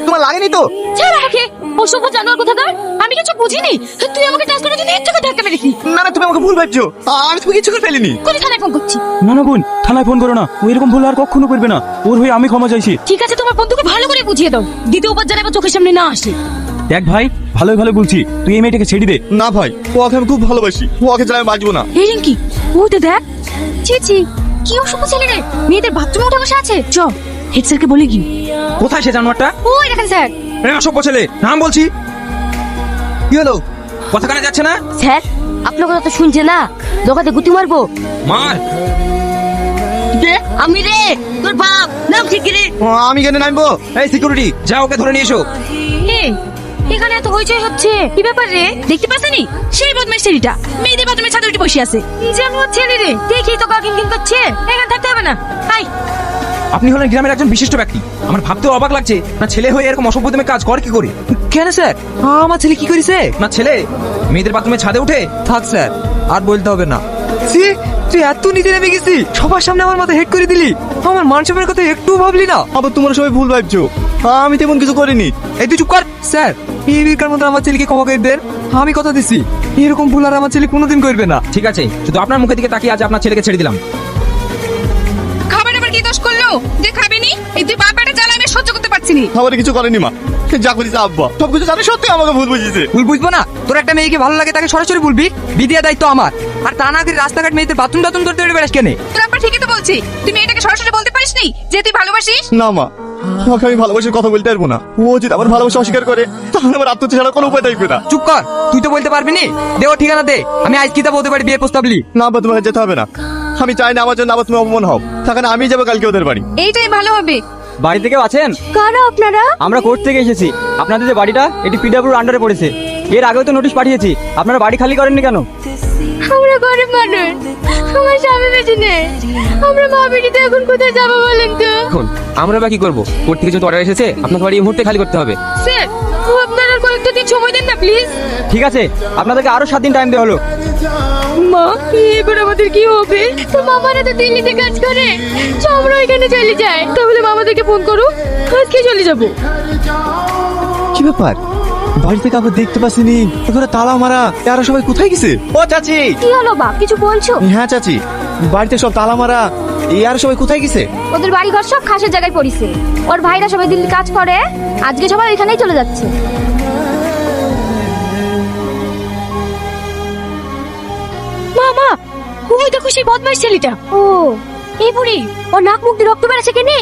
তোমার লাগেনি তো? ছেড়ে আমাকে, অসভ্য জানোয়ার কোথাকার। আমি কিছু বুঝিনি, তুই আমাকে টাচ করার জন্য একটু ধাক্কা মেরেছি। না না, তুমি আমাকে ভুল ভাবছো, আমি তুমি কিছু করে ফেলিনি। কোন থানায় ফোন করছি? না না বোন, থানায় ফোন করো না, ও এরকম ভুল আর কখনো করবে না। ওর হয়ে আমি ক্ষমা চাইছি। ঠিক আছে, তোমার বন্ধুকে ভালো করে বুঝিয়ে দাও, দ্বিতীয়বার যেন আবার চোখের সামনে না আসে। দেখ ভাই, ভালোই ভালো বলছি, তুই এই মেয়েটাকে ছেড়ে দে। না ভাই, ওকে আমি খুব ভালোবাসি, ওকে ছাড়া আমি বাঁচবো না। এই রিঙ্কি, ওতে দেখ, ছি ছি, কি অসভ্য ছেলে রে, মেয়েদের বাথরুমে উঠে বসে আছে। চ, হেড স্যারকে বলে কি? কোথায় সে জানোয়ারটা? ওই দেখেন স্যার। অসভ্য ছেলে, নাম বলছি। কি হলো? কথা কানে যাচ্ছে না? স্যার, আপনার কথা তো শুনছে না, দোকানে গুতি মারবো। মার। আমি রে, তোর বাপ নাম ঠিক রে। আমি কেন নামবো? এই সিকিউরিটি, যা ওকে ধরে নিয়ে এসো। এখানে এত হইচই হচ্ছে, কি ব্যাপার রে? দেখতে পাচ্ছেনি সেই বদমাইশ ছেলেটা মেয়েদের বাথরুমে ছাদে উঠে বসে আছে। জানোয়ার ছেলে রে, দেখি তো কাকিন কিন করছে। এখানে থাকতে হবে না, আই। আপনি হলেন গ্রামের একজন বিশিষ্ট ব্যক্তি, আমার ভাবতেও অবাক লাগছে না ছেলে হয়ে এরকম অসভ্যতমে কাজ করে কি করে। কেন স্যার, আমার ছেলে কি করেছে? না ছেলে মেয়েদের বাথরুমে ছাদে উঠে। থাক স্যার, আর বলতে হবে না। সি, তুই এত নিচে নেমে গেছিস, সবার সামনে আমার মাথা হেড করে দিলি। আমার মান সম্মানের কথা একটু ভাবলি না? আবার তোমরা সবাই ভুল ভাবছো, আমি তেমন কিছু করিনি। এই তুই চুপ কর। স্যার, এই বিকার মতো আমার ছেলেকে ক্ষমা করে দেন, আমি কথা দিছি এরকম ভুল আর আমার ছেলে কোনোদিন করবে না। ঠিক আছে, শুধু আপনার মুখের দিকে তাকিয়ে আজ আপনার ছেলেকে ছেড়ে দিলাম। খাবার আবার কি দোষ করলো যে খাবেনি? এই তুই বাবাটা জ্বালা আমি সহ্য করতে পারছি না। আমার কিছু করেনি মা, যা করেছে আব্বা সবকিছু জানি, সত্যি আমাকে ভুল বুঝিয়েছে। ভুল বুঝবো না? তোর একটা মেয়েকে ভালো লাগে তাকে সরাসরি বলবি, বিদিয়া দায়িত্ব আমার। আর তা না করে রাস্তাঘাট মেয়েদের বাথরুম টাথরুম করতে বেড়াস কেন? তোর আব্বা ঠিকই তো বলছি, তুই মেয়েটাকে সরাসরি বলতে পারিস নি যে তুই ভালোবাসিস? না মা, ওকে আমি ভালোবাসার কথা বলতে পারবো না। ও যদি আমার ভালোবাসা অস্বীকার করে তাহলে আমার আত্মহত্যা ছাড়া কোনো উপায় থাকবে না। চুপ কর, তুই তো বলতে পারবি নি। দে ওর ঠিকানা দে, আমি আজ কিতাব হতে পারি বিয়ের প্রস্তাব লি। না আব্বা, তোমাকে যেতে হবে না, আমি চাই না আমার জন্য আবার তুমি অপমান হও। সেখানে আমি যাবো কালকে ওদের বাড়ি। এইটাই ভালো হবে। বাড়িতে কেউ আছেন? কারা আপনারা? আমরা কোর্ট থেকে এসেছি। আপনাদের যে বাড়িটা, এটি পিডব্লিউর আন্ডারে পড়েছে। এর আগেও তো নোটিশ পাঠিয়েছি, আপনারা বাড়ি খালি করেননি কেন? আমরা গরিব মানুষ, আমার স্বামী বেঁচে নেই, আমরা মা বেটিতে এখন কোথায় যাবো বলেন তো? এখন আমরা বা কি করবো? কোর্ট থেকে যত অর্ডার এসেছে আপনার বাড়ি এই মুহূর্তে খালি করতে হবে। স্যার, আপনারা কয়েকটা দিন সময় দেন না প্লিজ। ঠিক আছে, আপনাদেরকে আরো 7 দিন টাইম দেওয়া হলো। মা, এবার আমাদের কি হবে? তো মামারা তো দিল্লিতে কাজ করে, তো আমরা এখানে চলে যাই। তাহলে মামাদেরকে ফোন করো, আজকে চলে যাবো। কি ব্যাপার, বাড়ি থেকে আবার দেখতে পাচ্ছিনি, ওরা তালা মারা, এরা সবাই কোথায় গেছে? ও চাচি। কি হলো বাপ, কিছু বলছো? হ্যাঁ চাচি, বাড়িতে সব তালা মারা, এরা সবাই কোথায় গেছে? ওদের বাড়ি ঘর সব খাসের জায়গায় পড়িছে, ওর ভাইরা সবাই দিল্লি কাজ করে, আজকে সবাই এখানেই চলে যাচ্ছে। মামা, ওই দেখো সেই বদমাইশ ছেলেটা। ও, এই বুড়ি, ও নাক মুখ দিয়ে রক্ত বেরোচ্ছে কেনে?